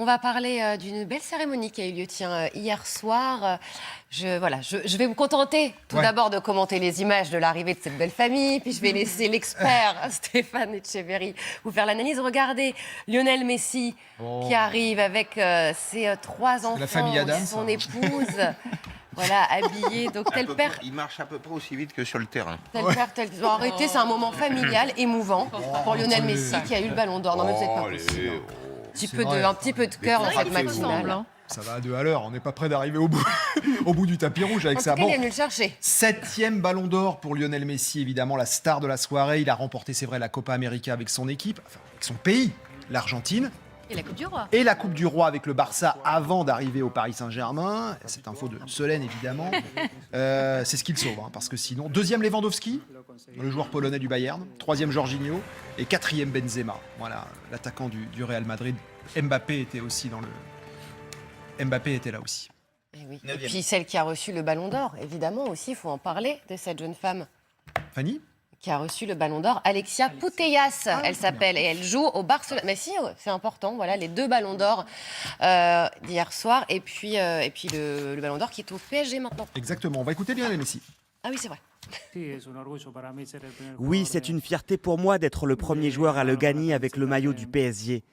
On va parler d'une belle cérémonie qui a eu lieu hier soir. Je vais me contenter tout d'abord de commenter les images de l'arrivée de cette belle famille, puis je vais laisser l'expert Stéphane Etcheverry vous faire l'analyse. Regardez Lionel Messi qui arrive avec ses 3 enfants, la famille Adams, son épouse. Voilà, habillé. Donc, tel père. Il marche à peu près aussi vite que sur le terrain. Tel père, tel. Bon, arrêtez, c'est un moment familial, émouvant pour Lionel Messi qui a eu le ballon d'or. Non, mais vous n'êtes pas possible. Un petit peu de cœur dans cette matinale. Ça va à 2 à l'heure, on n'est pas prêt d'arriver au bout, au bout du tapis rouge avec ça. Bon, il est venu le chercher. 7e ballon d'or pour Lionel Messi, évidemment la star de la soirée. Il a remporté, c'est vrai, la Copa América avec son équipe, enfin, avec son pays, l'Argentine. Et la Coupe du Roi. Et la Coupe du Roi avec le Barça avant d'arriver au Paris Saint-Germain. Cette info de Solène, évidemment. C'est ce qui le sauve, parce que sinon... 2e Lewandowski, le joueur polonais du Bayern. 3e Jorginho. Et 4e Benzema. Voilà, l'attaquant du Real Madrid. Mbappé était aussi dans le... Mbappé était là aussi. Et puis celle qui a reçu le ballon d'or, évidemment aussi, il faut en parler de cette jeune femme. Fanny ? Qui a reçu le ballon d'or, Alexia Putellas, elle s'appelle, et elle joue au Barcelone. Mais si, c'est important, voilà, les 2 ballons d'or d'hier soir, et puis le ballon d'or qui est au PSG maintenant. Exactement, on va écouter Lionel Messi. Ah oui, c'est vrai. Oui, c'est une fierté pour moi d'être le premier joueur à le gagner avec le maillot du PSG.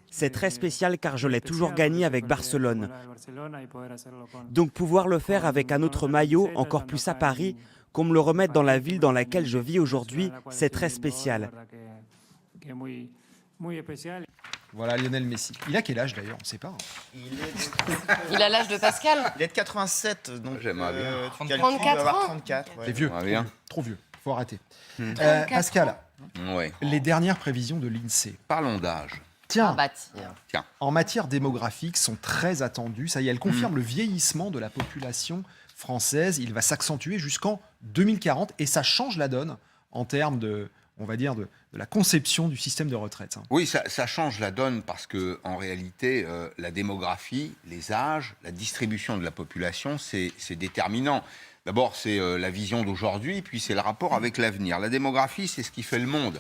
C'est très spécial car je l'ai toujours gagné avec Barcelone. Donc pouvoir le faire avec un autre maillot, encore plus à Paris, qu'on me le remette dans la ville dans laquelle je vis aujourd'hui, c'est très spécial. Voilà Lionel Messi. Il a quel âge d'ailleurs? On ne sait pas. Il a l'âge de Pascal. Il est de 87, donc j'aimerais bien. 34 ans. 34, ouais. C'est vieux, bien. trop vieux, faut arrêter. 34 Pascal, Ouais. les dernières prévisions de l'INSEE. Parlons d'âge. Tiens, Ah bah tiens. en matière démographique, sont très attendues. Ça y est, elle confirme le vieillissement de la population française. Il va s'accentuer jusqu'en 2040 et ça change la donne en termes de, on va dire, de la conception du système de retraite. Oui, ça change la donne parce que en réalité, la démographie, les âges, la distribution de la population, c'est déterminant. D'abord, c'est la vision d'aujourd'hui, puis c'est le rapport avec l'avenir. La démographie, c'est ce qui fait le monde.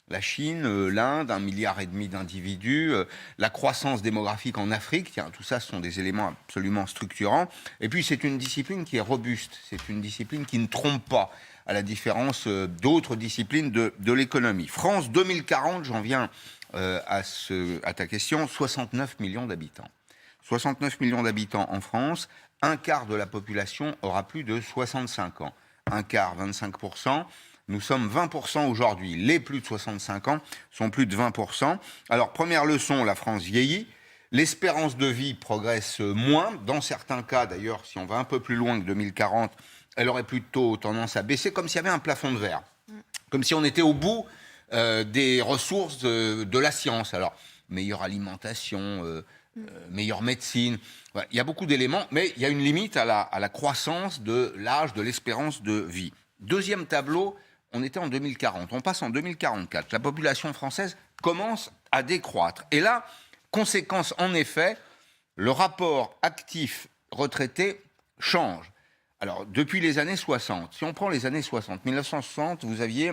La Chine, l'Inde, 1,5 milliard d'individus, la croissance démographique en Afrique, tiens, tout ça, ce sont des éléments absolument structurants. Et puis, c'est une discipline qui est robuste, c'est une discipline qui ne trompe pas, à la différence d'autres disciplines de l'économie. France 2040, j'en viens à ta question, 69 millions d'habitants. 69 millions d'habitants en France, un quart de la population aura plus de 65 ans. Un quart, 25%. Nous sommes 20% aujourd'hui. Les plus de 65 ans sont plus de 20%. Alors, première leçon, la France vieillit. L'espérance de vie progresse moins. Dans certains cas, d'ailleurs, si on va un peu plus loin que 2040, elle aurait plutôt tendance à baisser, comme s'il y avait un plafond de verre. Comme si on était au bout des ressources de la science. Alors, meilleure alimentation, meilleure médecine. Ouais, il y a beaucoup d'éléments, mais il y a une limite à la croissance de l'âge, de l'espérance de vie. Deuxième tableau, on était en 2040, on passe en 2044. La population française commence à décroître. Et là, conséquence, en effet, le rapport actif-retraité change. Alors, depuis les années 60, si on prend les années 60, 1960, vous aviez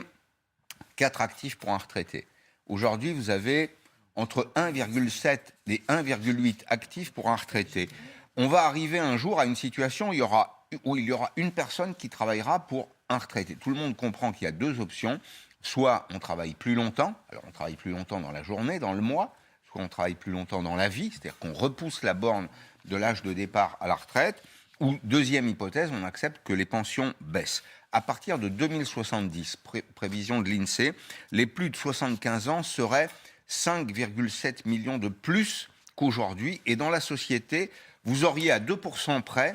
4 actifs pour un retraité. Aujourd'hui, vous avez entre 1,7 et 1,8 actifs pour un retraité. On va arriver un jour à une situation où il y aura une personne qui travaillera pour un retraité. Tout le monde comprend qu'il y a 2 options. Soit on travaille plus longtemps, alors on travaille plus longtemps dans la journée, dans le mois, soit on travaille plus longtemps dans la vie, c'est-à-dire qu'on repousse la borne de l'âge de départ à la retraite, ou deuxième hypothèse, on accepte que les pensions baissent. À partir de 2070, prévision de l'INSEE, les plus de 75 ans seraient 5,7 millions de plus qu'aujourd'hui, et dans la société, vous auriez à 2% près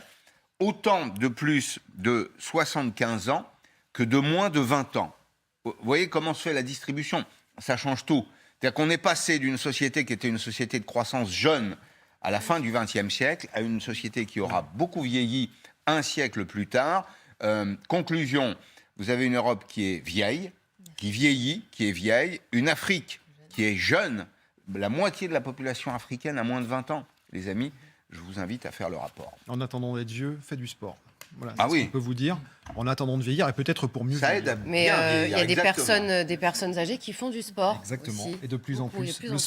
autant de plus de 75 ans que de moins de 20 ans. Vous voyez comment se fait la distribution? Ça change tout. C'est-à-dire qu'on est passé d'une société qui était une société de croissance jeune à la fin du XXe siècle à une société qui aura beaucoup vieilli un siècle plus tard. Conclusion, vous avez une Europe qui est vieille, qui vieillit, qui est vieille, une Afrique qui est jeune, la moitié de la population africaine a moins de 20 ans. Les amis, je vous invite à faire le rapport. En attendant d'être vieux, faites du sport. Voilà, Ah c'est oui. ce qu'on peut vous dire. En attendant de vieillir et peut-être pour mieux Ça aide vieillir. à Mais bien il y vieillir, a exactement. des personnes âgées qui font du sport. Exactement. aussi. Et de plus en Beaucoup, plus. de plus en Le plus.